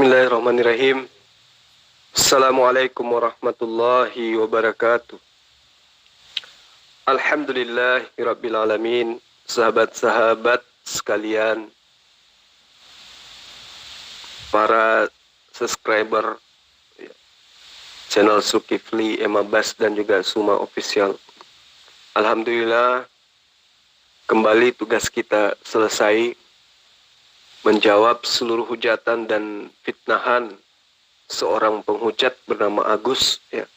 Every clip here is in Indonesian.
Bismillahirrahmanirrahim. Assalamualaikum warahmatullahi wabarakatuh. Alhamdulillahirabbil alamin. Sahabat-sahabat sekalian, para subscriber channel Zulkifli, Emma Bas dan juga Suma Official. Alhamdulillah, kembali tugas kita selesai menjawab seluruh hujatan dan fitnahan seorang penghujat bernama Agus, ya.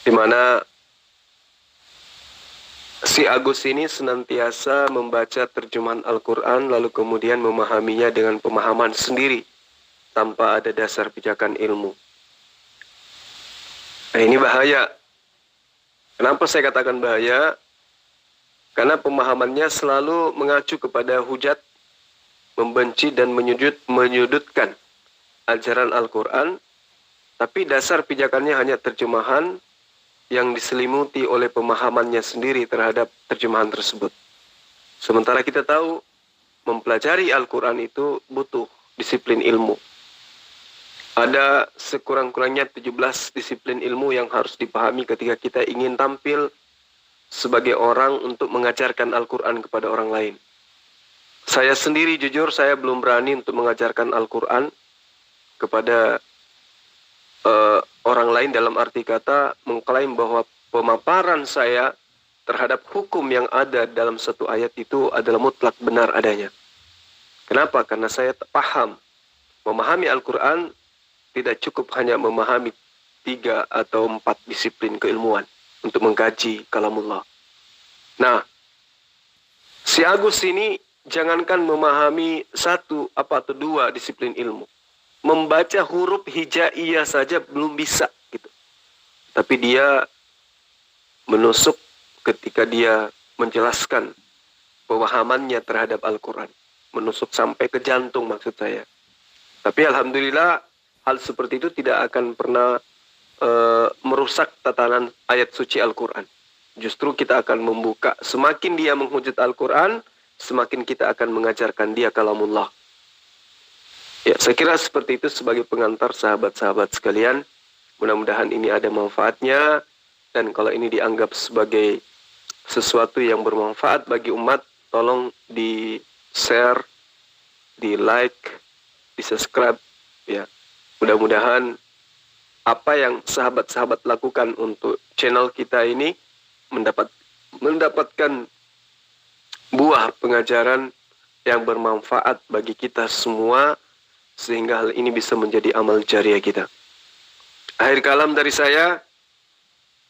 Di mana si Agus ini senantiasa membaca terjemahan Al-Quran lalu kemudian memahaminya dengan pemahaman sendiri tanpa ada dasar pijakan ilmu. Nah, ini bahaya. Kenapa saya katakan bahaya? Karena pemahamannya selalu mengacu kepada hujat, membenci dan menyudutkan ajaran Al-Quran, tapi dasar pijakannya hanya terjemahan yang diselimuti oleh pemahamannya sendiri terhadap terjemahan tersebut. Sementara kita tahu mempelajari Al-Quran itu butuh disiplin ilmu. Ada sekurang-kurangnya 17 disiplin ilmu yang harus dipahami ketika kita ingin tampil sebagai orang untuk mengajarkan Al-Quran kepada orang lain. Saya sendiri jujur saya belum berani untuk mengajarkan Al-Quran kepada orang lain, dalam arti kata mengklaim bahwa pemaparan saya terhadap hukum yang ada dalam satu ayat itu adalah mutlak benar adanya. Kenapa? Karena saya paham memahami Al-Quran tidak cukup hanya memahami 3 atau 4 disiplin keilmuan untuk mengkaji kalamullah. Nah, si Agus ini jangankan memahami 1 atau 2 disiplin ilmu, membaca huruf hijaiyah saja belum bisa gitu. Tapi dia menusuk ketika dia menjelaskan pemahamannya terhadap Al-Quran, menusuk sampai ke jantung maksud saya. Tapi alhamdulillah hal seperti itu tidak akan pernah merusak tatanan ayat suci Al-Quran. Justru kita akan membuka, semakin dia menghujat Al-Quran, semakin kita akan mengajarkan dia kalamullah. Ya, saya kira seperti itu sebagai pengantar sahabat-sahabat sekalian. Mudah-mudahan ini ada manfaatnya, dan kalau ini dianggap sebagai sesuatu yang bermanfaat bagi umat, tolong di-share, di-like, di-subscribe, ya. Mudah-mudahan apa yang sahabat-sahabat lakukan untuk channel kita ini mendapatkan buah pengajaran yang bermanfaat bagi kita semua, sehingga hal ini bisa menjadi amal jariah kita. Akhir kalam dari saya,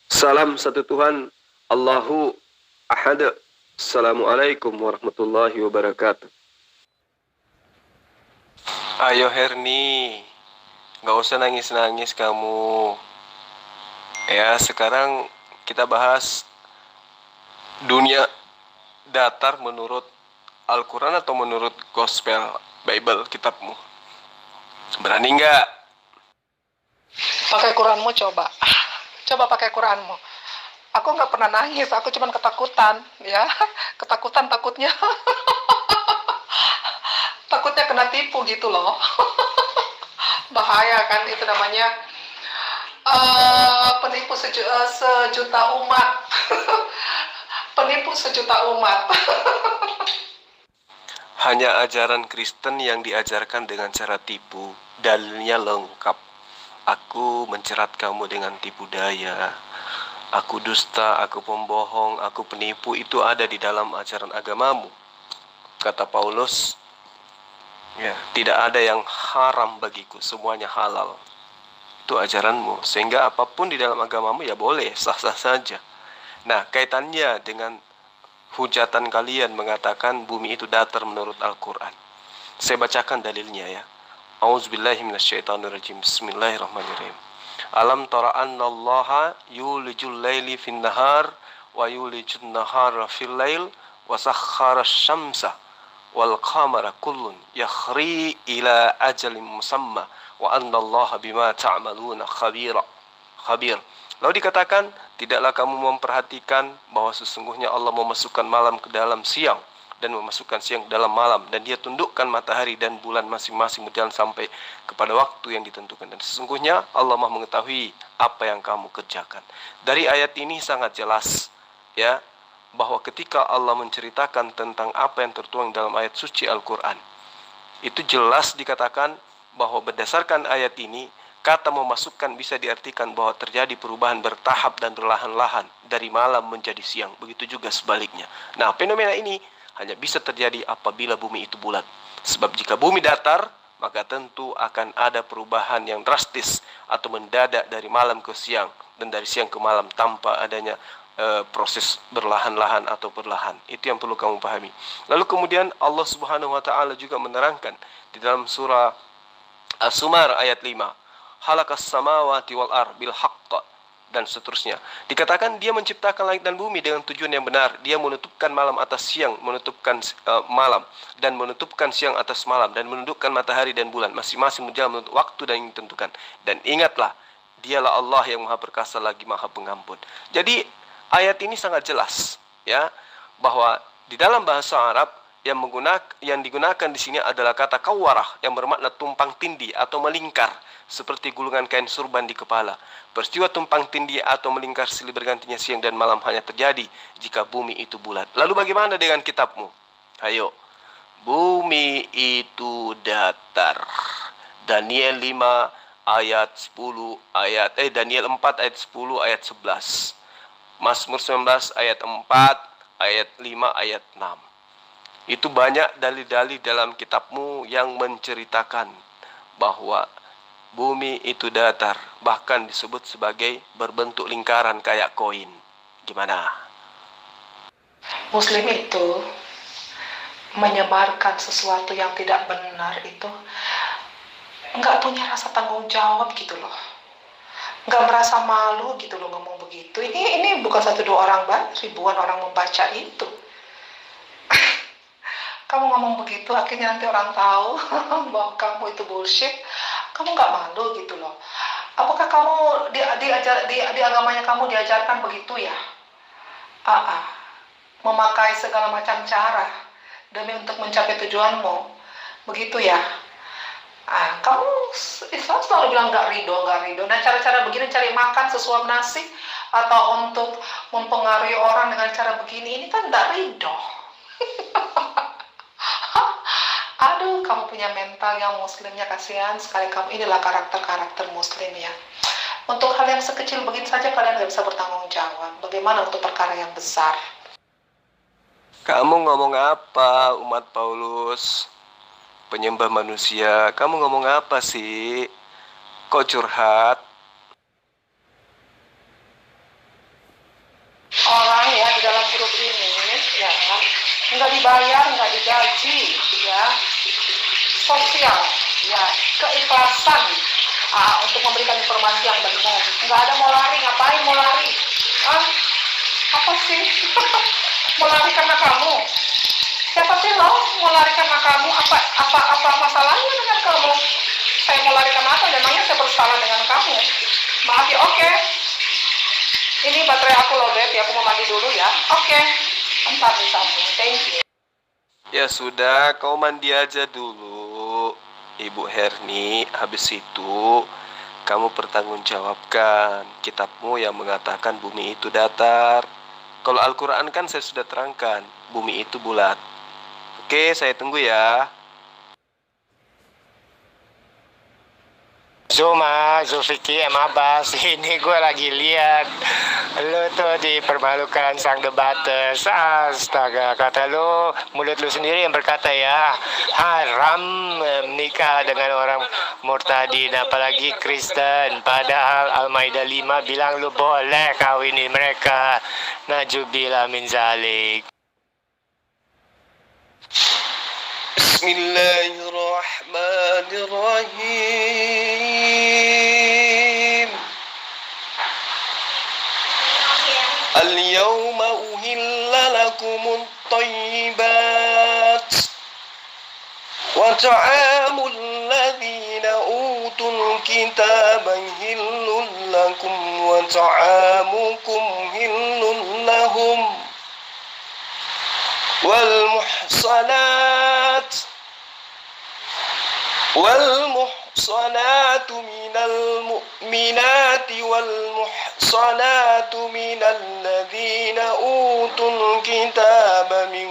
salam satu Tuhan, Allahu Ahad. Assalamualaikum warahmatullahi wabarakatuh. Ayo Herni, nggak usah nangis-nangis kamu. Ya, sekarang kita bahas dunia datar menurut Al-Quran atau menurut Gospel Bible, kitabmu. Berani nggak? Pakai Quranmu coba. Coba pakai Quranmu. Aku nggak pernah nangis, aku cuma ketakutan, ya. Ketakutan takutnya. Takutnya kena tipu gitu loh. Bahaya kan, itu namanya penipu sejuta umat. Penipu sejuta umat. Hanya ajaran Kristen yang diajarkan dengan cara tipu. Dalilnya lengkap. Aku mencerat kamu dengan tipu daya. Aku dusta, aku pembohong, aku penipu. Itu ada di dalam ajaran agamamu. Kata Paulus, ya, tidak ada yang haram bagiku, semuanya halal. Itu ajaranmu. Sehingga apapun di dalam agamamu ya boleh, sah-sah saja. Nah, kaitannya dengan hujatan kalian mengatakan bumi itu datar menurut Al-Quran. Saya bacakan dalilnya ya. A'udzubillahi minasyaitonirrajim. Bismillahirrahmanirrahim. Alam tara annallaha yulijul laili fin nahar wa yulijun nahara fil lail wa sakhkhara syamsa wal qamara kullun yakhri ila ajalin musamma wa annallaha bima ta'maluna khabir. Lalu dikatakan, tidaklah kamu memperhatikan bahwa sesungguhnya Allah memasukkan malam ke dalam siang dan memasukkan siang dalam malam, dan dia tundukkan matahari dan bulan masing-masing berjalan sampai kepada waktu yang ditentukan, dan sesungguhnya Allah Maha mengetahui apa yang kamu kerjakan. Dari ayat ini sangat jelas ya, bahwa ketika Allah menceritakan tentang apa yang tertuang dalam ayat suci Al-Quran, itu jelas dikatakan bahwa berdasarkan ayat ini, kata memasukkan bisa diartikan bahwa terjadi perubahan bertahap dan perlahan-lahan dari malam menjadi siang. Begitu juga sebaliknya. Nah, fenomena ini hanya bisa terjadi apabila bumi itu bulat. Sebab jika bumi datar, maka tentu akan ada perubahan yang drastis atau mendadak dari malam ke siang dan dari siang ke malam tanpa adanya proses berlahan-lahan atau perlahan. Itu yang perlu kamu pahami. Lalu kemudian Allah Subhanahu wa taala juga menerangkan di dalam surah As-Sumar ayat 5, Khalaqas samawati wal ard bil haqq, dan seterusnya. Dikatakan dia menciptakan langit dan bumi dengan tujuan yang benar. Dia menutupkan malam atas siang, menutupkan malam, dan menutupkan siang atas malam, dan menundukkan matahari dan bulan masing-masing berjalan menurut waktu dan yang ditentukan. Dan ingatlah, dialah Allah yang Maha Perkasa lagi Maha Pengampun. Jadi ayat ini sangat jelas ya, bahwa di dalam bahasa Arab yang digunakan di sini adalah kata kawarah yang bermakna tumpang tindih atau melingkar seperti gulungan kain surban di kepala. Peristiwa tumpang tindih atau melingkar silih bergantinya siang dan malam hanya terjadi jika bumi itu bulat. Lalu bagaimana dengan kitabmu? Ayo. Bumi itu datar. Daniel 5 ayat 10 Daniel 4 ayat 10 ayat 11. Mazmur 19 ayat 4, ayat 5, ayat 6. Itu banyak dalil-dalil dalam kitabmu yang menceritakan bahwa bumi itu datar, bahkan disebut sebagai berbentuk lingkaran kayak koin. Gimana? Muslim itu menyebarkan sesuatu yang tidak benar itu nggak punya rasa tanggung jawab gitu loh. Nggak merasa malu gitu loh ngomong begitu. Ini bukan satu dua orang, ribuan orang membaca itu. Kamu ngomong begitu, akhirnya nanti orang tahu bahwa kamu itu bullshit. Kamu nggak malu gitu loh. Apakah kamu di agamanya kamu diajarkan begitu ya? Memakai segala macam cara demi untuk mencapai tujuanmu, begitu ya? Kamu Islam selalu bilang nggak ridho. Nah, cara-cara begini, cari makan sesuap nasi atau untuk mempengaruhi orang dengan cara begini, ini kan nggak ridho. Aduh, kamu punya mental yang muslimnya, kasihan sekali kamu. Inilah karakter muslim ya. Untuk hal yang sekecil begini saja kalian nggak bisa bertanggung jawab. Bagaimana untuk perkara yang besar? Kamu ngomong apa, umat Paulus? Penyembah manusia, kamu ngomong apa sih? Kok curhat? Orang ya di dalam grup ini ya nggak dibayar, nggak digaji ya, sosial ya, keikhlasan untuk memberikan informasi yang benar. Nggak ada mau lari, ngapain mau lari? Apa sih? Mau lari karena kamu? Siapa sih lo mau lari karena kamu? Apa masalahnya dengan kamu? Saya mau lari karena apa? Memangnya saya bersalah dengan kamu? Maaf ya, oke. Ini baterai aku lowbat ya, aku mau mandi dulu ya. Oke. Entar disambung. Thank you. Ya sudah, kau mandi aja dulu, Ibu Herni. Habis itu kamu pertanggungjawabkan kitabmu yang mengatakan bumi itu datar. Kalau Al-Quran kan saya sudah terangkan, bumi itu bulat. Oke, saya tunggu ya. Zulfikri, Abbas, ini gue lagi lihat lu tuh dipermalukan sang debaters. Astaga, kata lu, mulut lu sendiri yang berkata ya, haram menikah dengan orang murtadin, apalagi Kristen. Padahal Al-Maidah 5 bilang lu boleh kawinin mereka. Najubillah min zalik. Bismillahirrahmanirrahim. Al-yawma uhilla lakumut thayyibat wa ta'amul ladzina utul kitaba hillun lakum wa ta'amukum hillun lahum والمحصنات من المؤمنات والمحصنات من الذين أوتوا الكتاب من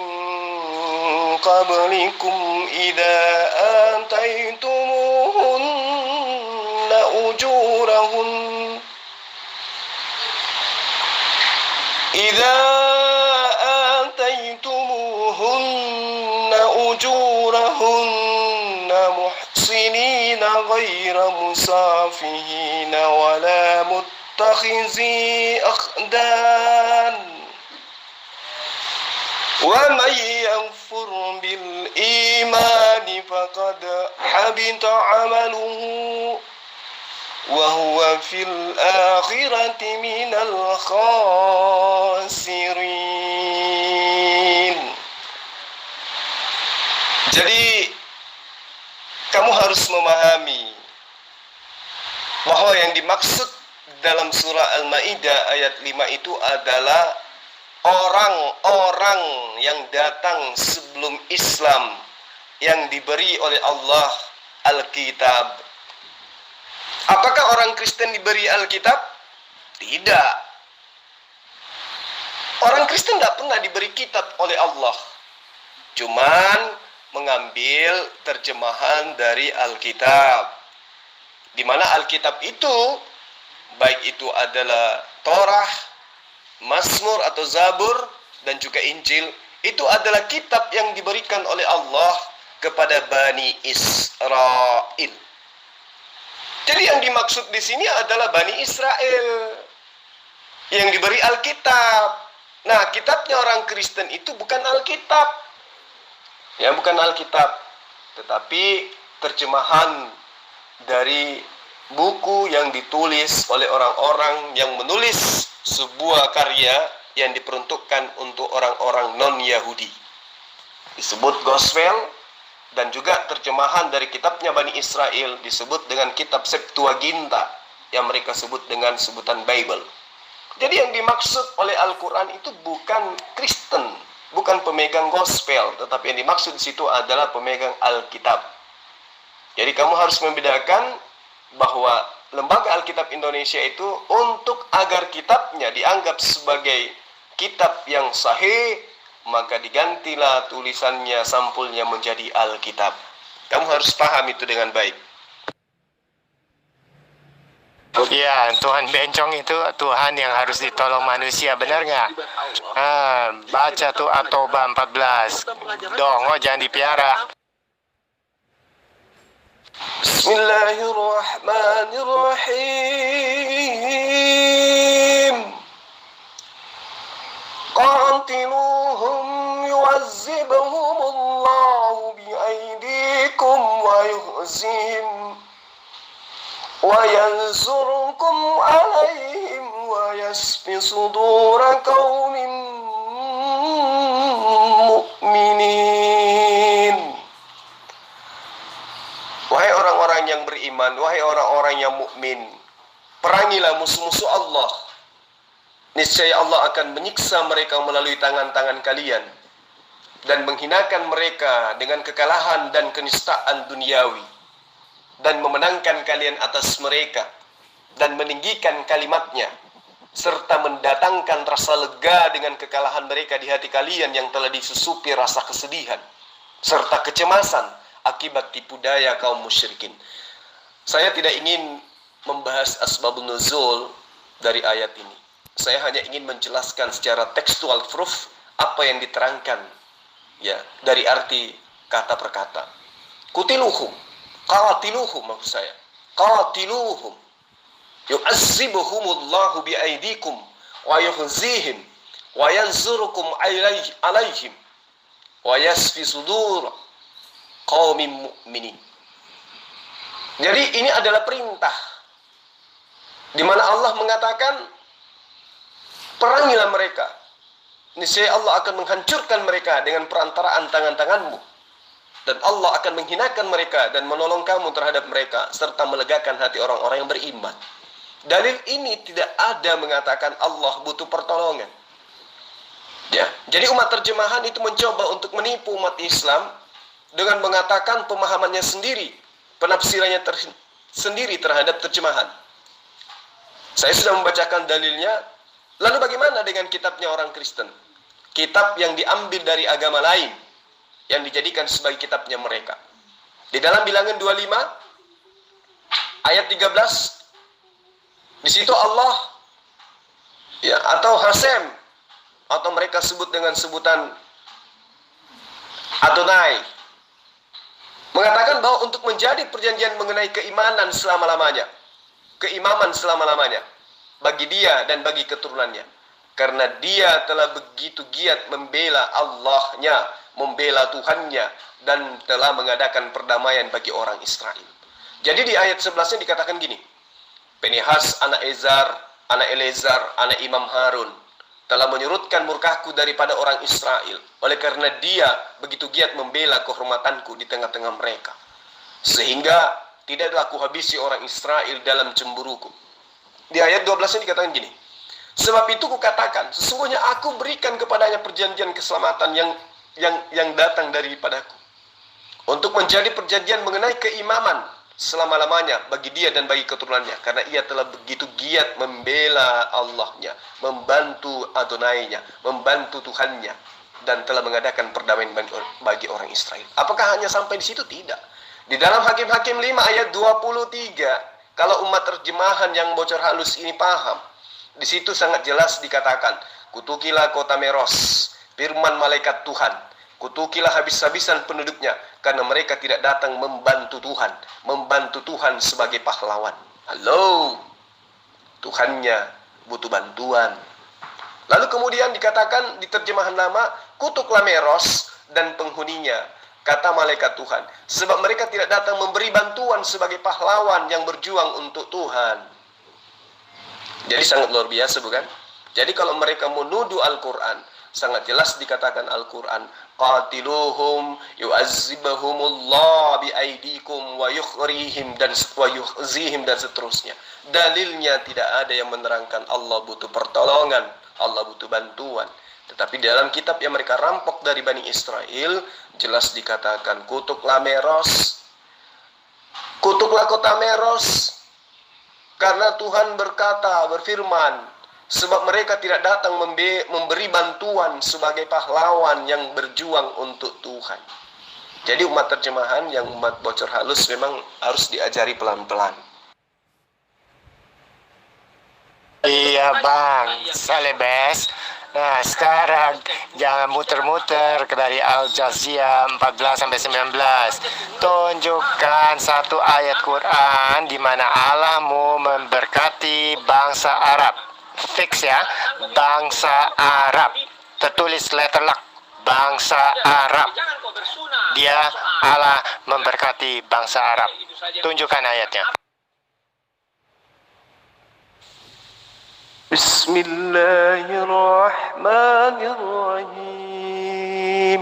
قبلكم إذا آتيتموهن أجورهن محصنين غير مسافهين ولا متخذي أخدان ومن يكفر بالإيمان فقد حبط عمله وهو في الآخرة من الخاسرين. Jadi kamu harus memahami bahwa yang dimaksud dalam surah Al-Maidah ayat 5 itu adalah orang-orang yang datang sebelum Islam yang diberi oleh Allah Alkitab. Apakah orang Kristen diberi Alkitab? Tidak. Orang Kristen tidak pernah diberi kitab oleh Allah. Cuman mengambil terjemahan dari Alkitab. Di mana Alkitab itu, baik itu adalah Torah, Mazmur atau Zabur, dan juga Injil, itu adalah kitab yang diberikan oleh Allah kepada Bani Israel. Jadi yang dimaksud di sini adalah Bani Israel yang diberi Alkitab. Nah, kitabnya orang Kristen itu bukan Alkitab. Ya, bukan Alkitab, tetapi terjemahan dari buku yang ditulis oleh orang-orang yang menulis sebuah karya yang diperuntukkan untuk orang-orang non-Yahudi. Disebut Gospel, dan juga terjemahan dari kitabnya Bani Israel disebut dengan kitab Septuaginta, yang mereka sebut dengan sebutan Bible. Jadi yang dimaksud oleh Al-Quran itu bukan Kristen, bukan pemegang Gospel, tetapi yang dimaksud di situ adalah pemegang Alkitab. Jadi kamu harus membedakan bahwa Lembaga Alkitab Indonesia itu untuk agar kitabnya dianggap sebagai kitab yang sahih, maka digantilah tulisannya, sampulnya menjadi Alkitab. Kamu harus paham itu dengan baik. Ya, Tuhan bencong itu Tuhan yang harus ditolong manusia, benar nggak? Baca tuh At-Taubah 14. Dongo jangan dipiara. Bismillahirrahmanirrahim. Qatiluhum yu'azzibhumullahu bi'aidikum wa yuhzihim wa yansurkum alaihim wa yasfi sudura qaumin mu'minin. Wahai orang-orang yang beriman, wahai orang-orang yang mukmin, perangilah musuh-musuh Allah. Niscaya Allah akan menyiksa mereka melalui tangan-tangan kalian dan menghinakan mereka dengan kekalahan dan kenistaan duniawi, dan memenangkan kalian atas mereka dan meninggikan kalimatnya, serta mendatangkan rasa lega dengan kekalahan mereka di hati kalian yang telah disusupi rasa kesedihan serta kecemasan akibat tipu daya kaum musyrikin. Saya tidak ingin membahas asbabun nuzul dari ayat ini. Saya hanya ingin menjelaskan secara tekstual proof apa yang diterangkan ya dari arti kata per kata. Qatiluhum, qatiluhum maksud saya. Qatiluhum yu'azzibuhumullahu biaidikum wa yuhzihim wa yansurukum alaihim wa yasfi sudur qaumin mu'minin. Jadi ini adalah perintah di mana Allah mengatakan, perangilah mereka, niscaya Allah akan menghancurkan mereka dengan perantaraan tangan-tanganmu, dan Allah akan menghinakan mereka dan menolong kamu terhadap mereka, serta melegakan hati orang-orang yang beriman. Dalil ini tidak ada mengatakan Allah butuh pertolongan. Ya, jadi umat terjemahan itu mencoba untuk menipu umat Islam dengan mengatakan pemahamannya sendiri, penafsirannya sendiri terhadap terjemahan. Saya sudah membacakan dalilnya. Lalu bagaimana dengan kitabnya orang Kristen? Kitab yang diambil dari agama lain, yang dijadikan sebagai kitabnya mereka. Di dalam Bilangan 25 ayat 13, di situ Allah ya, atau Hasem, atau mereka sebut dengan sebutan Adonai, mengatakan bahwa untuk menjadi perjanjian mengenai keimanan selama-lamanya, keimaman selama-lamanya bagi dia dan bagi keturunannya, karena dia telah begitu giat membela Allahnya, membela Tuhannya, dan telah mengadakan perdamaian bagi orang Israel. Jadi di ayat 11-nya dikatakan gini, Pinehas anak Eleazar, anak Imam Harun, telah menyurutkan murkaku daripada orang Israel, oleh karena dia begitu giat membela kehormatanku di tengah-tengah mereka, sehingga tidaklah aku habisi orang Israel dalam cemburuku. Di ayat 12-nya dikatakan gini, sebab itu kukatakan, sesungguhnya aku berikan kepadanya perjanjian keselamatan yang datang daripadaku, untuk menjadi perjanjian mengenai keimaman selama-lamanya bagi dia dan bagi keturunannya, karena ia telah begitu giat membela Allahnya, membantu Adonainya, membantu Tuhannya, dan telah mengadakan perdamaian bagi orang Israel. Apakah hanya sampai di situ? Tidak. Di dalam Hakim-Hakim 5 ayat 23, kalau umat terjemahan yang bocor halus ini paham, di situ sangat jelas dikatakan, kutukilah kota Meros, firman malaikat Tuhan, kutukilah habis-habisan penduduknya, karena mereka tidak datang membantu Tuhan sebagai pahlawan. Halo, Tuhannya butuh bantuan. Lalu kemudian dikatakan di terjemahan lama, kutuklah Meros dan penghuninya, kata malaikat Tuhan, sebab mereka tidak datang memberi bantuan sebagai pahlawan yang berjuang untuk Tuhan. Jadi sangat luar biasa, bukan? Jadi kalau mereka menuduh Al-Quran, sangat jelas dikatakan Al-Quran, qatiluhum yu'azzibahumullah biaidikum wa yukhrihim dan wa yukhzihim dan seterusnya. Dalilnya tidak ada yang menerangkan Allah butuh pertolongan, Allah butuh bantuan. Tetapi dalam kitab yang mereka rampok dari Bani Israel, jelas dikatakan kutuklah Meros, kutuklah kota Meros, karena Tuhan berfirman, sebab mereka tidak datang memberi bantuan sebagai pahlawan yang berjuang untuk Tuhan. Jadi umat terjemahan yang umat bocor halus memang harus diajari pelan-pelan. Iya bang, Salebes. Nah sekarang jangan muter-muter dari Al Jaziah 14-19. Tunjukkan satu ayat Quran di mana Allah mau memberkati bangsa Arab. Fix ya, bangsa Arab, tertulis letter luck, bangsa Arab. Dia Allah memberkati bangsa Arab. Tunjukkan ayatnya. Bismillahirrahmanirrahim.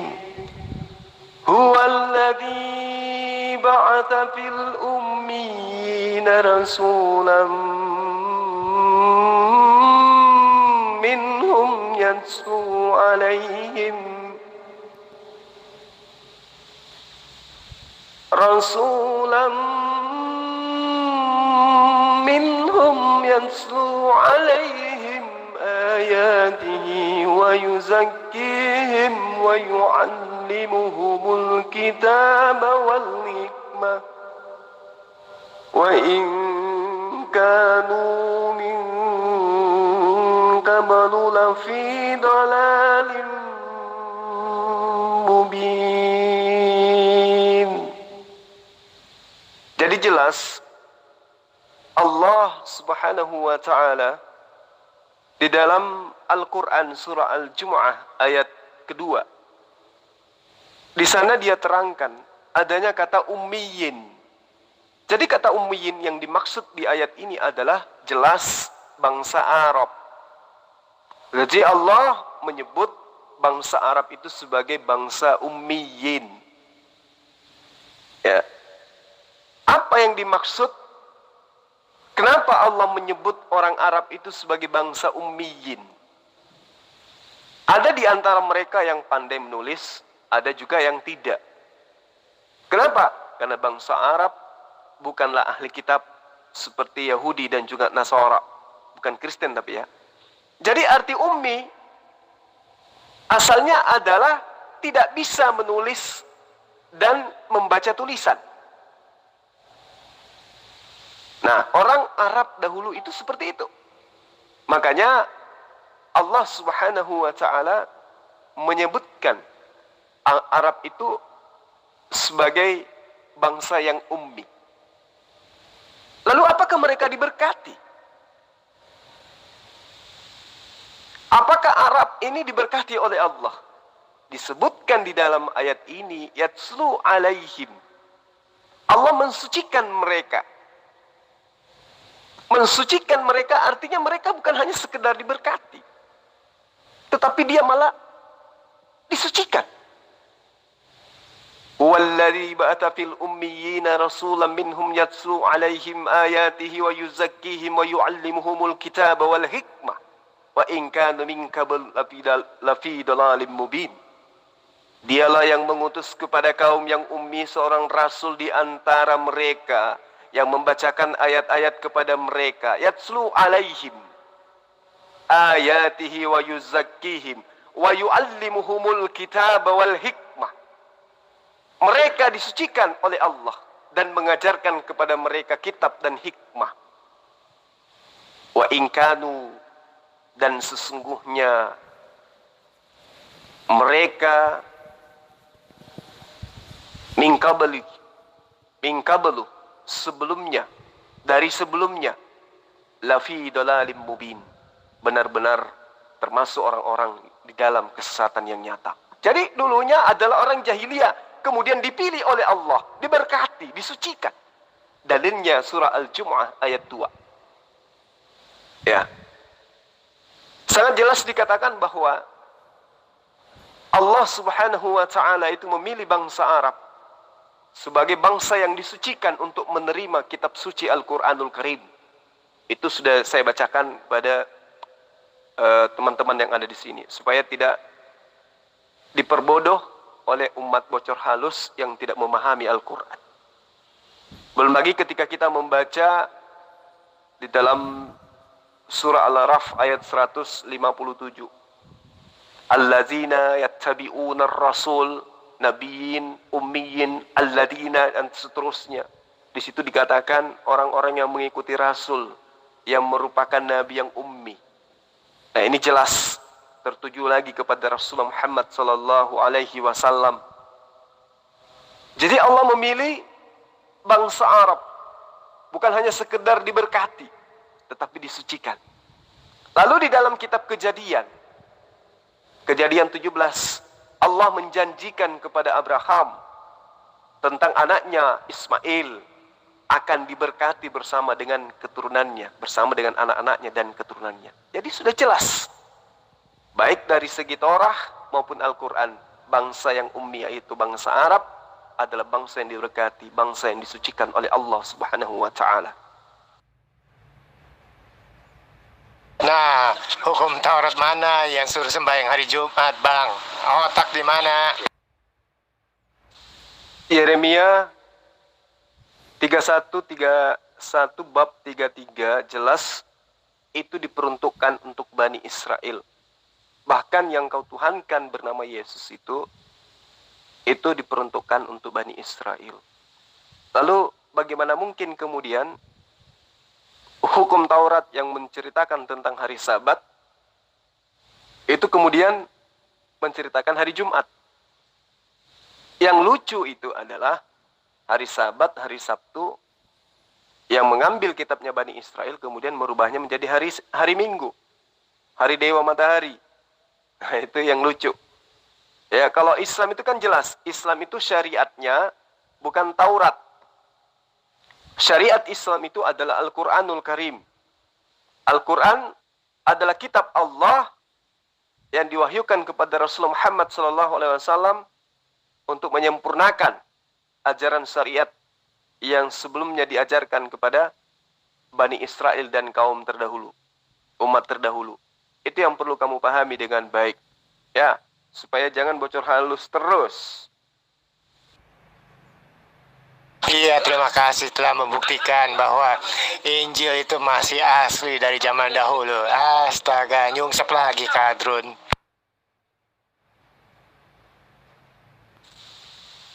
Huwallazi ba'atha fil ummiyina rasulan minhum yatlu alaihim rasulan minhum yatlu alaihim ayatihi wa yuzakkihim wa yu'allimuhumul kitaba wal hikmah wa in kanu min qablu lafi dalalin mubin. Jadi jelas Allah Subhanahu wa ta'ala di dalam Al-Quran surah Al-Jumu'ah ayat kedua, di sana dia terangkan adanya kata ummiyin. Jadi kata ummiyin yang dimaksud di ayat ini adalah jelas bangsa Arab. Jadi Allah menyebut bangsa Arab itu sebagai bangsa ummiyin. Ya. Apa yang dimaksud? Kenapa Allah menyebut orang Arab itu sebagai bangsa ummiyin? Ada di antara mereka yang pandai menulis, ada juga yang tidak. Kenapa? Karena bangsa Arab bukanlah ahli kitab seperti Yahudi dan juga Nasara. Bukan Kristen tapi ya. Jadi arti ummi asalnya adalah tidak bisa menulis dan membaca tulisan. Nah, orang Arab dahulu itu seperti itu. Makanya Allah Subhanahu wa taala menyebutkan Arab itu sebagai bangsa yang ummi. Lalu apakah mereka diberkati? Apakah Arab ini diberkati oleh Allah? Disebutkan di dalam ayat ini, yatslu alaihim. Allah mensucikan mereka. Mensucikan mereka artinya mereka bukan hanya sekedar diberkati, tetapi dia malah disucikan. Walladzi ba'atha fil ummiyina rasulan minhum yatlu 'alaihim ayatihi wa yuzakkihim wa yu'allimuhumul kitaba wal hikmah wa in kanu min qabl lafi dhalalin mubin. Dialah yang mengutus kepada kaum yang ummi seorang rasul di antara mereka yang membacakan ayat-ayat kepada mereka, yatlu 'alaihim ayatihi wa yuzakkihim wa yu'allimuhumul kitaba wal hikmah. Mereka disucikan oleh Allah dan mengajarkan kepada mereka kitab dan hikmah. Wa in kanu, dan sesungguhnya mereka min qablu sebelumnya, dari sebelumnya, lafi dhalalim mubin, benar-benar termasuk orang-orang di dalam kesesatan yang nyata. Jadi dulunya adalah orang jahiliyah, kemudian dipilih oleh Allah, diberkati, disucikan. Dalilnya surah Al-Jumu'ah ayat 2. Ya. Sangat jelas dikatakan bahwa Allah Subhanahu wa taala itu memilih bangsa Arab sebagai bangsa yang disucikan untuk menerima kitab suci Al-Qur'anul Karim. Itu sudah saya bacakan pada teman-teman yang ada di sini supaya tidak diperbodoh oleh umat bocor halus yang tidak memahami Al-Qur'an. Belum lagi ketika kita membaca di dalam surah Al-Araf ayat 157. Allazina yattabi'una ar-rasul nabiyyin ummiyin alladzina, dan seterusnya. Di situ dikatakan orang-orang yang mengikuti rasul yang merupakan nabi yang ummi. Nah, ini jelas tertuju lagi kepada Rasulullah Muhammad sallallahu alaihi wasallam. Jadi Allah memilih bangsa Arab bukan hanya sekedar diberkati, tetapi disucikan. Lalu di dalam kitab Kejadian 17, Allah menjanjikan kepada Abraham tentang anaknya Ismail akan diberkati bersama dengan keturunannya, bersama dengan anak-anaknya dan keturunannya. Jadi sudah jelas, baik dari segi Torah maupun Al-Quran, bangsa yang ummi yaitu bangsa Arab adalah bangsa yang diberkati, bangsa yang disucikan oleh Allah Subhanahu wa ta'ala. Nah, hukum Taurat mana yang suruh sembahyang hari Jumat, Bang? Otak di mana? Yeremia 31 bab 33 jelas itu diperuntukkan untuk Bani Israel. Bahkan yang kau tuhankan bernama Yesus itu diperuntukkan untuk Bani Israel. Lalu bagaimana mungkin kemudian hukum Taurat yang menceritakan tentang hari Sabat itu kemudian menceritakan hari Jumat? Yang lucu itu adalah hari Sabat, hari Sabtu yang mengambil kitabnya Bani Israel kemudian merubahnya menjadi hari Minggu, hari Dewa Matahari. Nah, itu yang lucu. Ya, kalau Islam itu kan jelas, Islam itu syariatnya bukan Taurat. Syariat Islam itu adalah Al-Quranul Karim. Al-Quran adalah kitab Allah yang diwahyukan kepada Rasulullah Muhammad SAW untuk menyempurnakan ajaran syariat yang sebelumnya diajarkan kepada Bani Israel dan kaum terdahulu, umat terdahulu. Itu yang perlu kamu pahami dengan baik. Ya, supaya jangan bocor halus terus. Iya, terima kasih telah membuktikan bahwa Injil itu masih asli dari zaman dahulu. Astaga, nyungsep lagi Kadrun.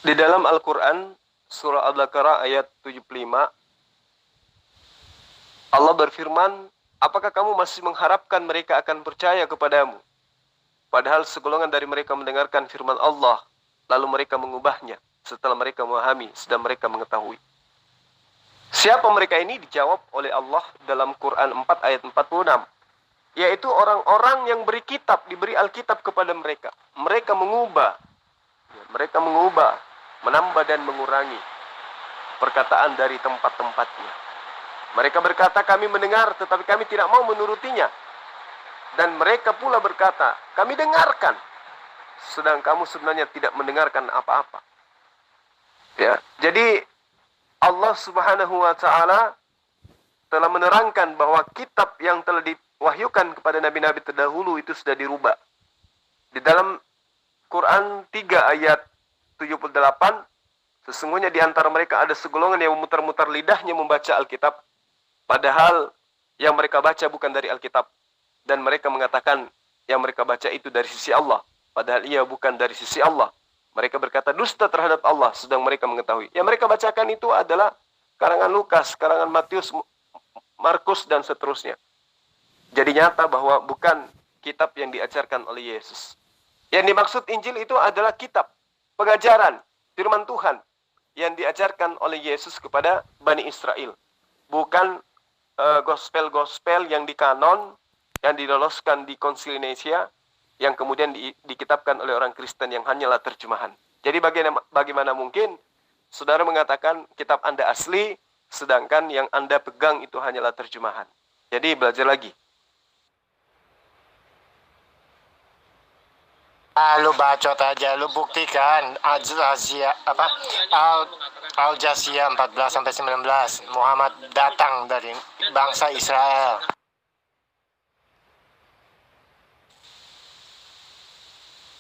Di dalam Al-Quran, surah Al-Baqarah ayat 75, Allah berfirman, apakah kamu masih mengharapkan mereka akan percaya kepadamu? Padahal segolongan dari mereka mendengarkan firman Allah, lalu mereka mengubahnya setelah mereka memahami, sedang mereka mengetahui. Siapa mereka ini? Dijawab oleh Allah dalam Quran 4 ayat 46. Yaitu orang-orang yang beri kitab, diberi Alkitab kepada mereka. Mereka mengubah, menambah dan mengurangi perkataan dari tempat-tempatnya. Mereka berkata, kami mendengar tetapi kami tidak mau menurutinya. Dan mereka pula berkata, kami dengarkan, sedang kamu sebenarnya tidak mendengarkan apa-apa. Ya, jadi Allah Subhanahu wa taala telah menerangkan bahwa kitab yang telah diwahyukan kepada nabi-nabi terdahulu itu sudah dirubah. Di dalam Quran 3 ayat 78, sesungguhnya di antara mereka ada segolongan yang memutar-mutar lidahnya membaca Alkitab, padahal yang mereka baca bukan dari Alkitab. Dan mereka mengatakan yang mereka baca itu dari sisi Allah, padahal ia bukan dari sisi Allah. Mereka berkata dusta terhadap Allah, sedang mereka mengetahui. Yang mereka bacakan itu adalah karangan Lukas, karangan Matius, Markus, dan seterusnya. Jadi nyata bahwa bukan kitab yang diajarkan oleh Yesus. Yang dimaksud Injil itu adalah kitab, pengajaran, firman Tuhan yang diajarkan oleh Yesus kepada Bani Israel. Bukan gospel-gospel yang dikanon, yang diloloskan di Konsil Nicea, yang kemudian dikitabkan oleh orang Kristen yang hanyalah terjemahan. Jadi bagaimana mungkin saudara mengatakan kitab Anda asli, sedangkan yang Anda pegang itu hanyalah terjemahan. Jadi belajar lagi. Lu bacot aja, lu buktikan Al-Jasiyah 14-19. Muhammad datang dari bangsa Israel.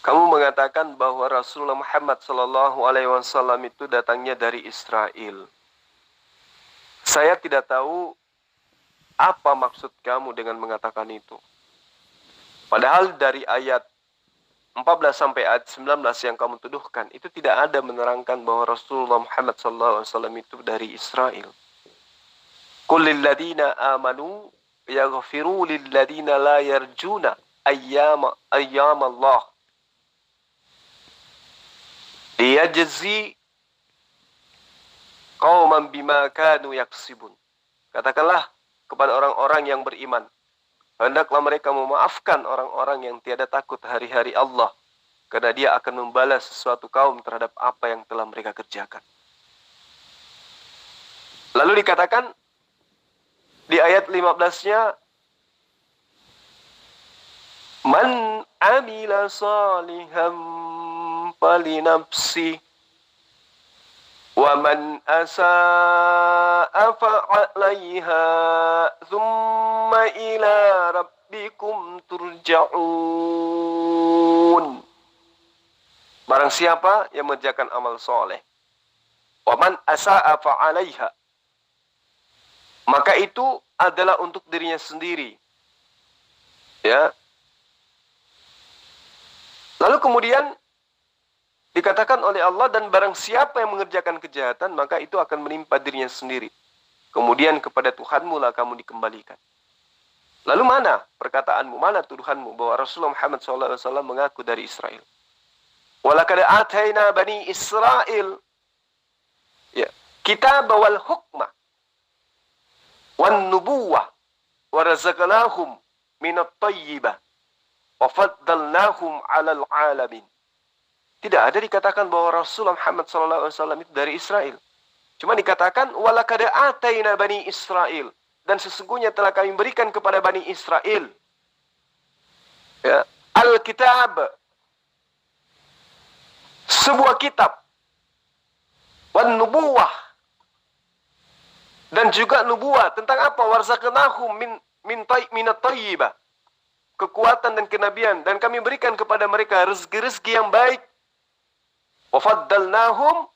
Kamu mengatakan bahwa Rasulullah Muhammad SAW itu datangnya dari Israel. Saya tidak tahu apa maksud kamu dengan mengatakan itu. Padahal dari ayat 14 sampai ayat 19 yang kamu tuduhkan, itu tidak ada menerangkan bahwa Rasulullah Muhammad SAW itu dari Israel. Qul lilladina amanu yaghfiru lilladina la yarjuna ayyam Allah. Liyajzi qauman bima kanu yaksibun. Katakanlah kepada orang-orang yang beriman, hendaklah mereka memaafkan orang-orang yang tiada takut hari-hari Allah, karena dia akan membalas sesuatu kaum terhadap apa yang telah mereka kerjakan. Lalu dikatakan di ayat 15-nya, man amila salihan falinafsi wa man asaa fa'alaiha thumma ila rabbikum turja'un. Barang siapa yang mengerjakan amal soleh, wa man asaa fa'alaiha, maka itu adalah untuk dirinya sendiri. Ya. Lalu kemudian dikatakan oleh Allah, dan barang siapa yang mengerjakan kejahatan, maka itu akan menimpa dirinya sendiri. Kemudian kepada Tuhanmu lah kamu dikembalikan. Lalu mana perkataanmu, mana tuduhanmu bahwa Rasulullah Muhammad SAW mengaku dari Israel? Walaqad ataina bani Israel ya kitab wal hukmah wan nubuwah wa razaqnahum minat tayyibah wa faddalnahum 'alal 'alamin. Tidak ada dikatakan bahwa Rasulullah Muhammad SAW itu dari Israel. Cuma dikatakan walaqad ataina bani Israel, dan sesungguhnya telah kami berikan kepada Bani Israel ya, Alkitab, sebuah kitab, wan nubuwah, dan juga nubuah tentang apa? Warzaqnahum minat thayyibah, kekuatan dan kenabian, dan kami berikan kepada mereka rezeki-rezeki yang baik. Wa faddalnahum,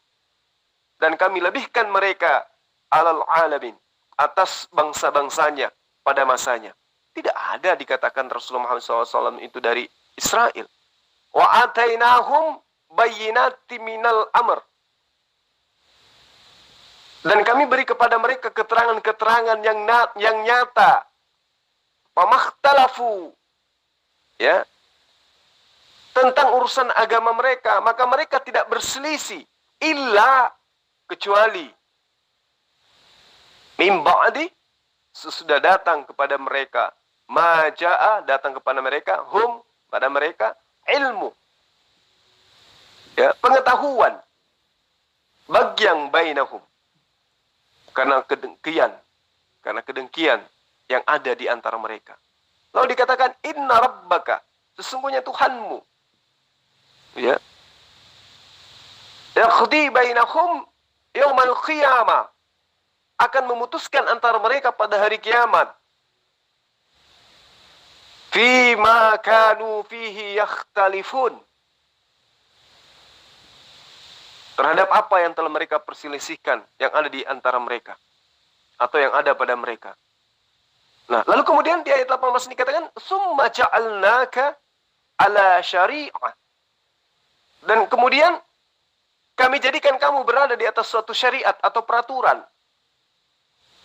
dan kami lebihkan mereka alal alamin, atas bangsa-bangsanya pada masanya. Tidak ada dikatakan Rasulullah Muhammad SAW itu dari Israel. Wa atainahum bayyinati minal amr, dan kami beri kepada mereka keterangan-keterangan yang nyata. Pamakhtalafu, ya, tentang urusan agama mereka, maka mereka tidak berselisih illa, kecuali min ba'di, sesudah datang kepada mereka maja'a, datang kepada mereka hum, pada mereka ilmu, ya, pengetahuan, bagyang bainahum, karena kedengkian yang ada di antara mereka. Lalu dikatakan inna rabbaka, sesungguhnya Tuhanmu, ya, yaqdi bainahum yaumal qiyamah, akan memutuskan antara mereka pada hari kiamat. Fima kanu fihi yakhtalifun, terhadap apa yang telah mereka perselisihkan yang ada di antara mereka, atau yang ada pada mereka. Nah, lalu kemudian di ayat 18 dikatakan summa ja'alnaka ala syari'ah, dan kemudian kami jadikan kamu berada di atas suatu syariat atau peraturan,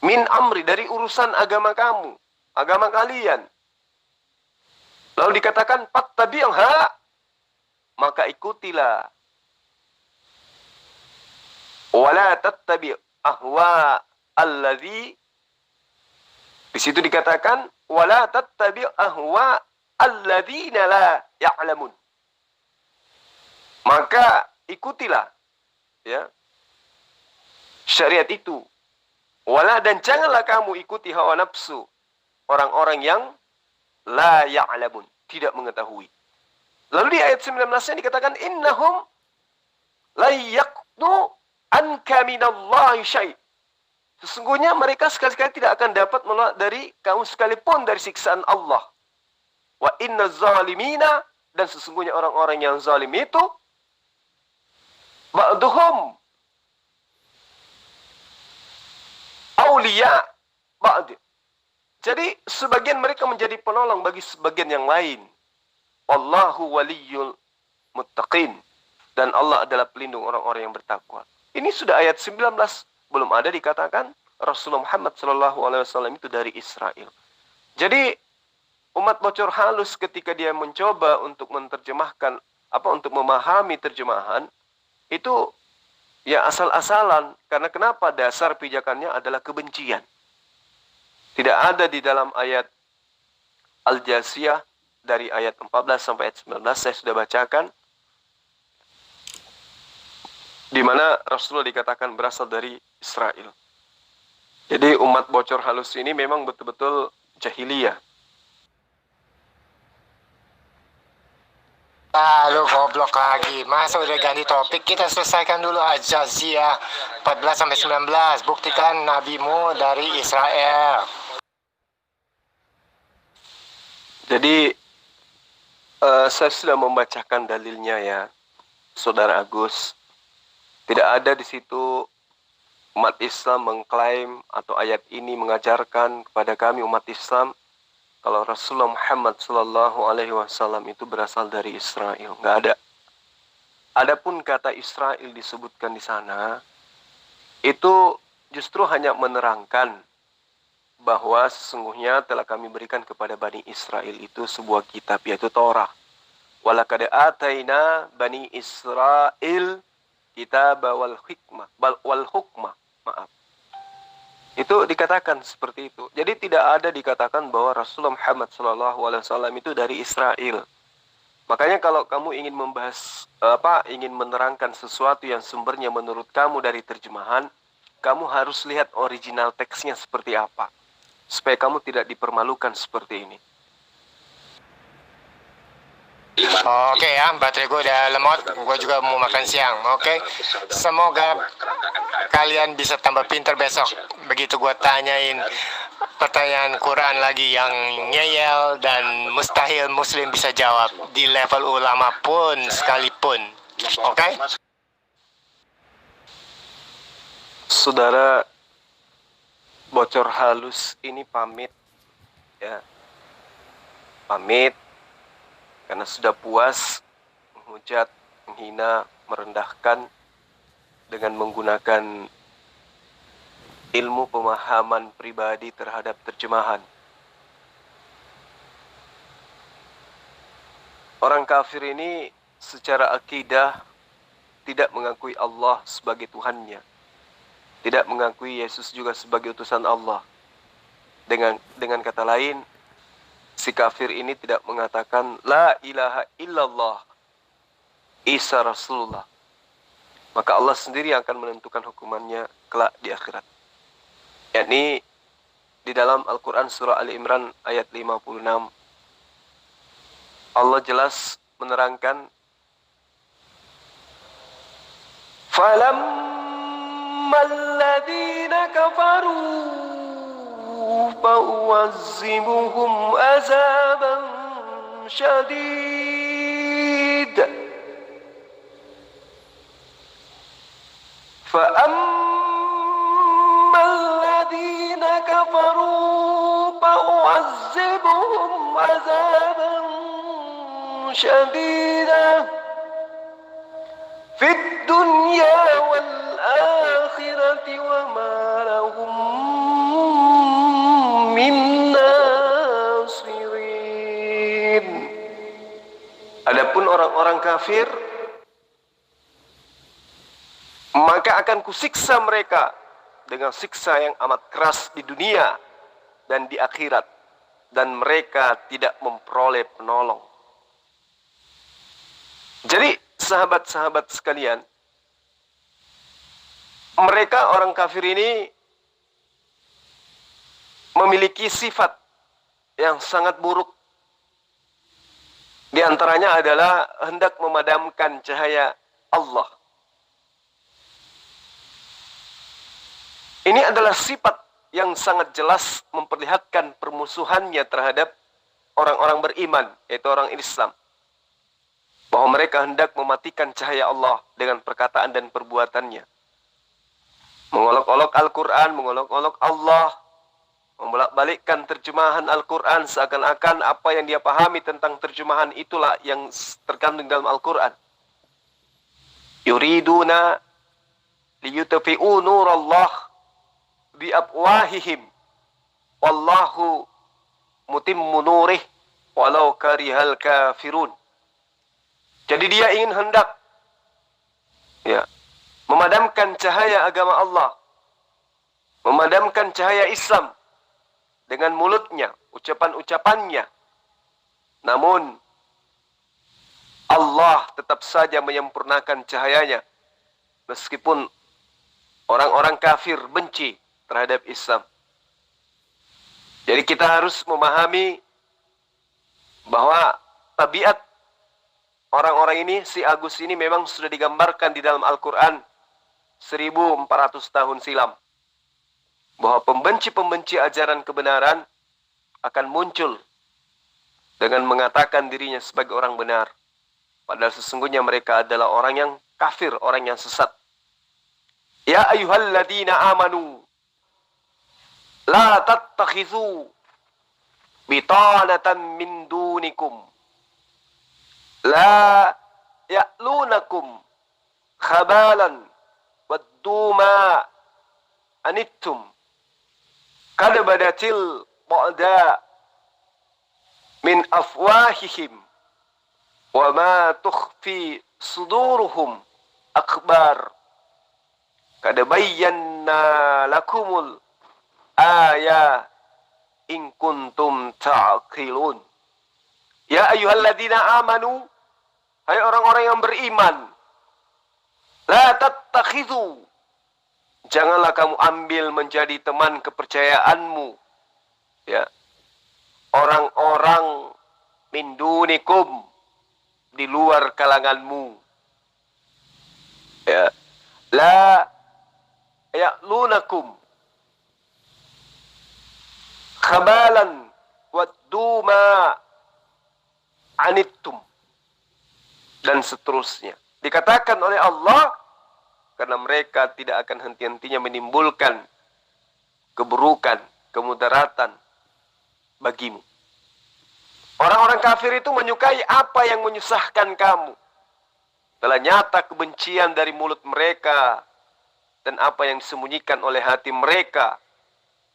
min amri, dari urusan agama kamu, agama kalian. Lalu dikatakan fattabi'ha, maka ikutilah. Wala tattabi' ahwa alladhi, di situ dikatakan wala tattabi' ahwa alladzina la ya'lamun, maka ikutilah, ya, syariat itu. Wala, dan janganlah kamu ikuti hawa nafsu orang-orang yang la ya'lamun, tidak mengetahui. Lalu di ayat 19-nya dikatakan innahum la yaqdu anka minallahi syai', sesungguhnya mereka sekali-kali tidak akan dapat menolak dari kamu sekalipun dari siksaan Allah. Wa inna zalimina, dan sesungguhnya orang-orang yang zalim itu ba'duhum awliya ba'd, jadi sebagian mereka menjadi penolong bagi sebagian yang lain. Wallahu waliyul muttaqin, dan Allah adalah pelindung orang-orang yang bertakwa. Ini sudah ayat 19, belum ada dikatakan Rasulullah Muhammad SAW itu dari Israel. Jadi umat bocor halus ketika dia mencoba untuk menerjemahkan, untuk memahami terjemahan itu, ya, asal-asalan. Karena kenapa? Dasar pijakannya adalah kebencian. Tidak ada di dalam ayat Al-Jasiyah dari ayat 14 sampai ayat 19 saya sudah bacakan, di mana Rasulullah dikatakan berasal dari Israel. Jadi umat bocor halus ini memang betul-betul jahiliyah. Lu goblok lagi. Masa udah ganti topik? Kita selesaikan dulu Al-Jasiyah 14 sampai 19. Buktikan nabimu dari Israel. Jadi saya sudah membacakan dalilnya, ya, Saudara Agus. Tidak ada di situ umat Islam mengklaim atau ayat ini mengajarkan kepada kami umat Islam kalau Rasulullah Muhammad SAW itu berasal dari Israel. Nggak ada. Adapun kata Israel disebutkan di sana, itu justru hanya menerangkan bahwa sesungguhnya telah kami berikan kepada Bani Israel itu sebuah kitab, yaitu Torah. Walaqad ataina Bani Israel kitab wal hukmah. Maaf. Itu dikatakan seperti itu. Jadi tidak ada dikatakan bahwa Rasulullah Muhammad SAW itu dari Israel. Makanya kalau kamu ingin membahas ingin menerangkan sesuatu yang sumbernya menurut kamu dari terjemahan, kamu harus lihat original teksnya seperti apa, supaya kamu tidak dipermalukan seperti ini. Oke ya, baterai gue udah lemot, gue juga mau makan siang. Oke, semoga kalian bisa tambah pinter besok. Begitu gue tanyain pertanyaan Quran lagi yang ngeyel dan mustahil Muslim bisa jawab di level ulama pun sekalipun. Oke? Saudara, bocor halus ini pamit, ya, pamit karena sudah puas menghujat, menghina, merendahkan dengan menggunakan ilmu pemahaman pribadi terhadap terjemahan. Orang kafir ini secara akidah tidak mengakui Allah sebagai Tuhannya, tidak mengakui Yesus juga sebagai utusan Allah. Dengan kata lain, si kafir ini tidak mengatakan La ilaha illallah, Isa Rasulullah. Maka Allah sendiri yang akan menentukan hukumannya kelak di akhirat. Yakni di dalam Al-Quran surah Ali Imran ayat 56, Allah jelas menerangkan فَلَمَّا الَّذِينَ كَفَرُوا فَأُعَذِّبُهُمْ عَذَابًا شَدِيدًا فَأَمَّا الَّذِينَ كَفَرُوا فَأُعَذِّبُهُمْ عَذَابًا شَدِيدًا في الدنيا والآخرة وما لهم من ناصرين. Adapun orang-orang kafir, maka akan kusiksa mereka dengan siksa yang amat keras di dunia dan di akhirat, dan mereka tidak memperoleh penolong. Jadi sahabat-sahabat sekalian, mereka orang kafir ini memiliki sifat yang sangat buruk. Di antaranya adalah hendak memadamkan cahaya Allah. Ini adalah sifat yang sangat jelas memperlihatkan permusuhannya terhadap orang-orang beriman, yaitu orang Islam. Bahwa mereka hendak mematikan cahaya Allah dengan perkataan dan perbuatannya. Mengolok-olok Al-Quran, mengolok-olok Allah, membolak-balikkan terjemahan Al-Quran seakan-akan apa yang dia pahami tentang terjemahan itulah yang terkandung dalam Al-Quran. Yuriduna liyutfi'u nurallah biafwahihim wallahu mutimmu nurih walau karihal kafirun. Jadi dia ingin hendak memadamkan cahaya agama Allah, memadamkan cahaya Islam dengan mulutnya, ucapan-ucapannya. Namun Allah tetap saja menyempurnakan cahayanya, meskipun orang-orang kafir benci terhadap Islam. Jadi kita harus memahami bahwa tabiat orang-orang ini, si Agus ini memang sudah digambarkan di dalam Al-Quran 1400 tahun silam. Bahwa pembenci-pembenci ajaran kebenaran akan muncul dengan mengatakan dirinya sebagai orang benar. Padahal sesungguhnya mereka adalah orang yang kafir, orang yang sesat. Ya ayyuhalladzina amanu la tattakhizu bitanatan min dunikum la ya'lunakum khabalan waddu ma anittum qad badatil ba'da min afwahihim wa ma tukhfi suduruhum akbar qad bayyana lakumul aya in kuntum ta'qilun. Ya ayyuhalladzina amanu, hai orang-orang yang beriman, la tattakhidhu, janganlah kamu ambil menjadi teman kepercayaanmu ya orang-orang min dunikum, di luar kalanganmu. Ya, la ya'lunakum khabalan waddu ma anittum, dan seterusnya. Dikatakan oleh Allah, karena mereka tidak akan henti-hentinya menimbulkan keburukan, kemudaratan bagimu. Orang-orang kafir itu menyukai apa yang menyusahkan kamu. Telah nyata kebencian dari mulut mereka, dan apa yang disembunyikan oleh hati mereka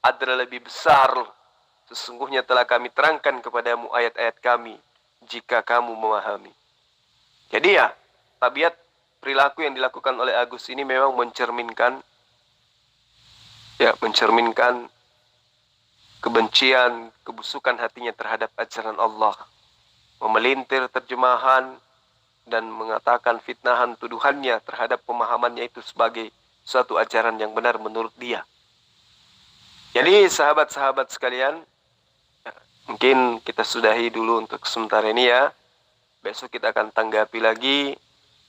adalah lebih besar. Sesungguhnya telah kami terangkan kepadamu ayat-ayat kami, jika kamu memahami. Jadi ya, tabiat perilaku yang dilakukan oleh Agus ini memang mencerminkan kebencian, kebusukan hatinya terhadap ajaran Allah. Memelintir terjemahan dan mengatakan fitnahan tuduhannya terhadap pemahamannya itu sebagai suatu ajaran yang benar menurut dia. Jadi sahabat-sahabat sekalian, mungkin kita sudahi dulu untuk sementara ini ya. Besok kita akan tanggapi lagi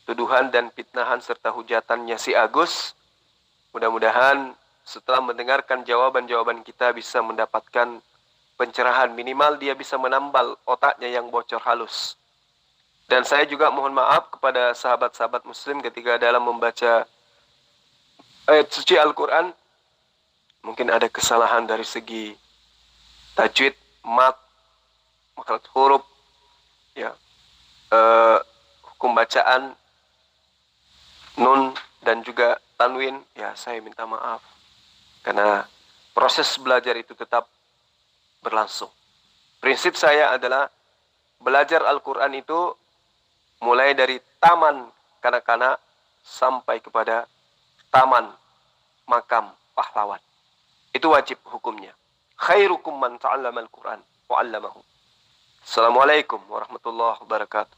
tuduhan dan fitnahan serta hujatannya si Agus. Mudah-mudahan setelah mendengarkan jawaban-jawaban kita bisa mendapatkan pencerahan. Minimal dia bisa menambal otaknya yang bocor halus. Dan saya juga mohon maaf kepada sahabat-sahabat muslim ketika dalam membaca ayat suci Al-Quran, mungkin ada kesalahan dari segi tajwid, mat, makhraj huruf, ya, hukum bacaan, nun dan juga tanwin. Ya, saya minta maaf karena proses belajar itu tetap berlangsung. Prinsip saya adalah belajar Al-Quran itu mulai dari taman kanak-kanak sampai kepada taman makam pahlawan. Itu wajib hukumnya. Khairukum man ta'allama al-Quran wa 'allamahu. Assalamualaikum warahmatullahi wabarakatuh.